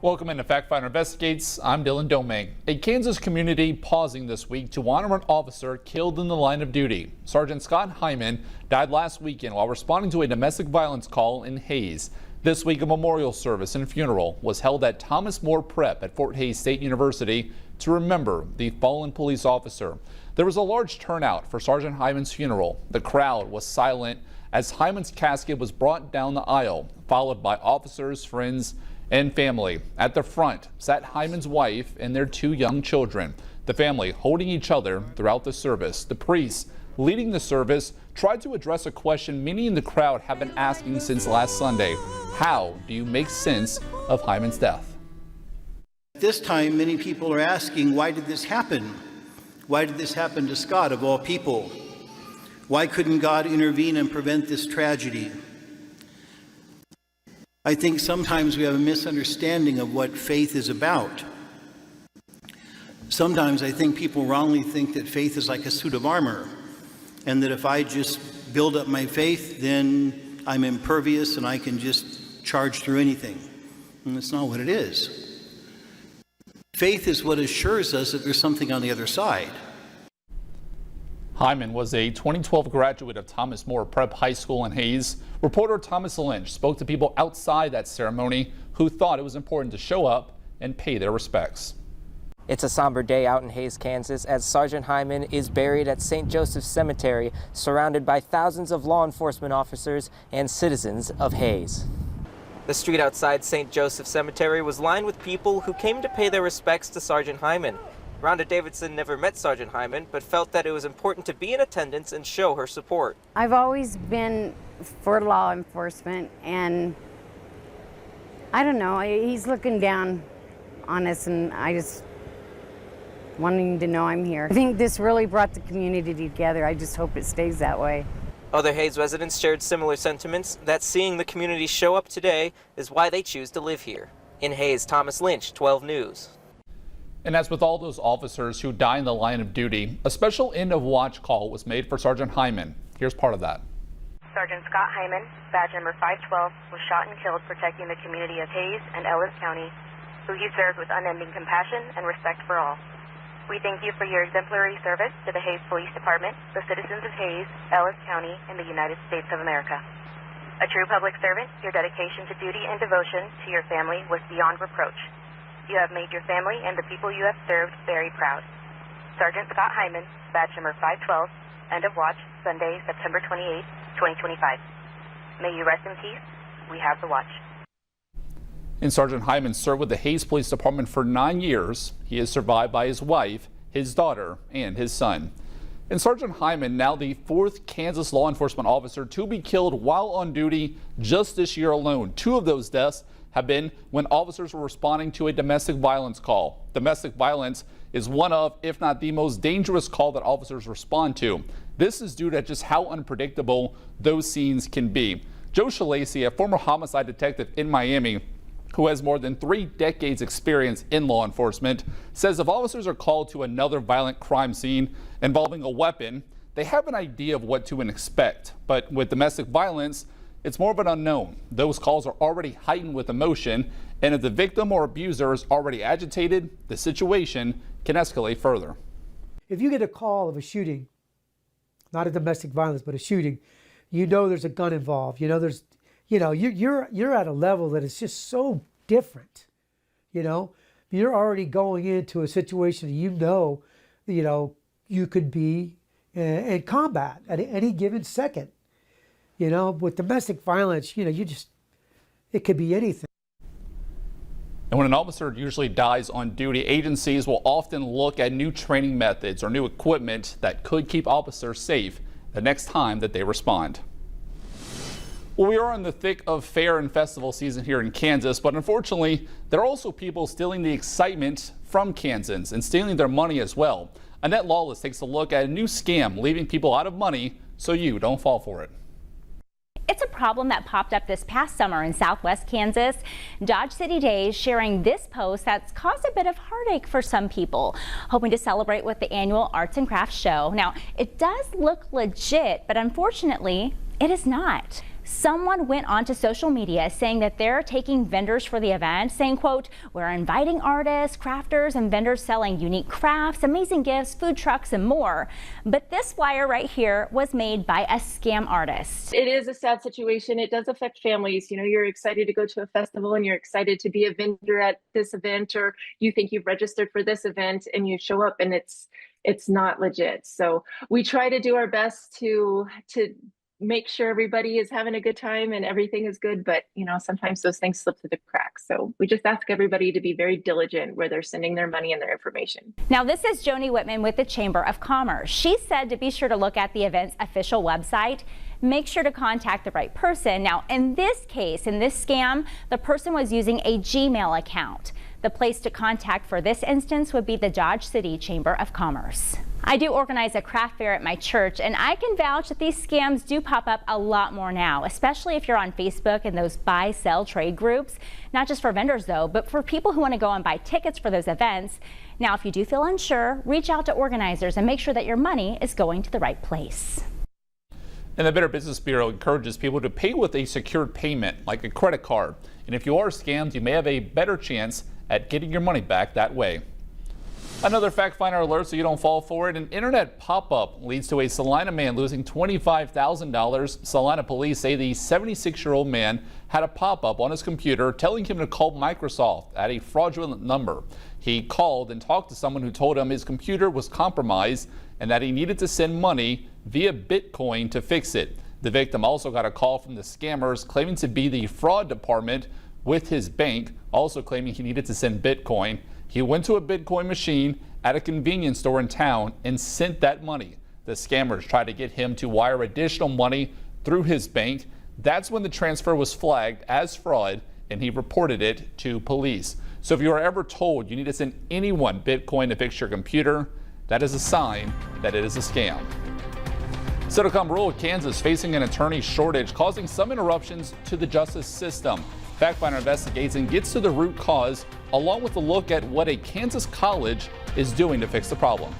Welcome into Factfinder Investigates. I'm Dylan Domingue. A Kansas community pausing this week to honor an officer killed in the line of duty. Sergeant Scott Heimann died last weekend while responding to a domestic violence call in Hays. This week, a memorial service and funeral was held at Thomas More Prep at Fort Hays State University to remember the fallen police officer. There was a large turnout for Sergeant Heimann's funeral. The crowd was silent as Heimann's casket was brought down the aisle, followed by officers, friends, and family. At the front sat Heimann's wife and their two young children, the family holding each other throughout the service. The priest leading the service tried to address a question many in the crowd have been asking since last Sunday. How do you make sense of Heimann's death? This time, many people are asking, why did this happen? Why did this happen to Scott, of all people? Why couldn't God intervene and prevent this tragedy? I think sometimes we have a misunderstanding of what faith is about. Sometimes I think people wrongly think that faith is like a suit of armor, and that if I just build up my faith, then I'm impervious and I can just charge through anything. And that's not what it is. Faith is what assures us that there's something on the other side. Heimann was a 2012 graduate of Thomas More Prep High School in Hays. Reporter Thomas Lynch spoke to people outside that ceremony who thought it was important to show up and pay their respects. It's a somber day out in Hays, Kansas, as Sergeant Heimann is buried at St. Joseph's Cemetery, surrounded by thousands of law enforcement officers and citizens of Hays. The street outside St. Joseph's Cemetery was lined with people who came to pay their respects to Sergeant Heimann. Rhonda Davidson never met Sergeant Heimann, but felt that it was important to be in attendance and show her support. I've always been for law enforcement, and I don't know, he's looking down on us, and I just wanting to know I'm here. I think this really brought the community together. I just hope it stays that way. Other Hays residents shared similar sentiments, that seeing the community show up today is why they choose to live here. In Hays, Thomas Lynch, 12 News. And as with all those officers who die in the line of duty, a special end of watch call was made for Sergeant Heimann. Here's part of that. Sergeant Scott Heimann, badge number 512, was shot and killed protecting the community of Hays and Ellis County, who he served with unending compassion and respect for all. We thank you for your exemplary service to the Hays Police Department, the citizens of Hays, Ellis County, and the United States of America. A true public servant, your dedication to duty and devotion to your family was beyond reproach. You have made your family and the people you have served very proud. Sergeant Scott Heimann, badge number 512, end of watch, Sunday, September 28, 2025. May you rest in peace. We have the watch. And Sergeant Heimann served with the Hays Police Department for 9 years. He is survived by his wife, his daughter, and his son. And Sergeant Heimann, now the 4th Kansas law enforcement officer to be killed while on duty just this year alone. 2 of those deaths have been when officers were responding to a domestic violence call. Domestic violence is one of, if not the most dangerous call that officers respond to. This is due to just how unpredictable those scenes can be. Joe Shalacy, a former homicide detective in Miami, who has more than 3 decades experience in law enforcement, says if officers are called to another violent crime scene involving a weapon, they have an idea of what to expect. But with domestic violence, it's more of an unknown. Those calls are already heightened with emotion, and if the victim or abuser is already agitated, the situation can escalate further. If you get a call of a shooting, not a domestic violence, but a shooting, you know there's a gun involved. You know you're at a level that is just so different. You're already going into a situation you could be in combat at any given second. With domestic violence, it could be anything. And when an officer usually dies on duty, agencies will often look at new training methods or new equipment that could keep officers safe the next time that they respond. Well, we are in the thick of fair and festival season here in Kansas, but unfortunately, there are also people stealing the excitement from Kansans and stealing their money as well. Annette Lawless takes a look at a new scam leaving people out of money so you don't fall for it. It's a problem that popped up this past summer in southwest Kansas. Dodge City Days sharing this post that's caused a bit of heartache for some people, hoping to celebrate with the annual Arts and Crafts show. Now, it does look legit, but unfortunately, it is not. Someone went onto social media saying that they're taking vendors for the event, saying, quote, "We're inviting artists, crafters, and vendors selling unique crafts, amazing gifts, food trucks, and more." But this flyer right here was made by a scam artist. It is a sad situation. It does affect families. You know, you're excited to go to a festival and you're excited to be a vendor at this event, or you think you've registered for this event and you show up and it's not legit. So we try to do our best to make sure everybody is having a good time and everything is good, but you know, sometimes those things slip through the cracks. So we just ask everybody to be very diligent where they're sending their money and their information. Now, this is Joni Whitman with the Chamber of Commerce. She said to be sure to look at the event's official website. Make sure to contact the right person. Now, in this case, in this scam, the person was using a Gmail account. The place to contact for this instance would be the Dodge City Chamber of Commerce. I do organize a craft fair at my church, and I can vouch that these scams do pop up a lot more now, especially if you're on Facebook and those buy, sell, trade groups. Not just for vendors though, but for people who want to go and buy tickets for those events. Now, if you do feel unsure, reach out to organizers and make sure that your money is going to the right place. And the Better Business Bureau encourages people to pay with a secured payment like a credit card. And if you are scammed, you may have a better chance at getting your money back that way. Another Factfinder alert so you don't fall for it. An internet pop-up leads to a Salina man losing $25,000. Salina police say the 76-year-old man had a pop-up on his computer telling him to call Microsoft at a fraudulent number. He called and talked to someone who told him his computer was compromised and that he needed to send money via Bitcoin to fix it. The victim also got a call from the scammers claiming to be the fraud department with his bank, also claiming he needed to send Bitcoin. He went to a Bitcoin machine at a convenience store in town and sent that money. The scammers tried to get him to wire additional money through his bank. That's when the transfer was flagged as fraud and he reported it to police. So if you are ever told you need to send anyone Bitcoin to fix your computer, that is a sign that it is a scam. Still to come, rural Kansas facing an attorney shortage causing some interruptions to the justice system. Factfinder investigates and gets to the root cause, along with a look at what a Kansas college is doing to fix the problem.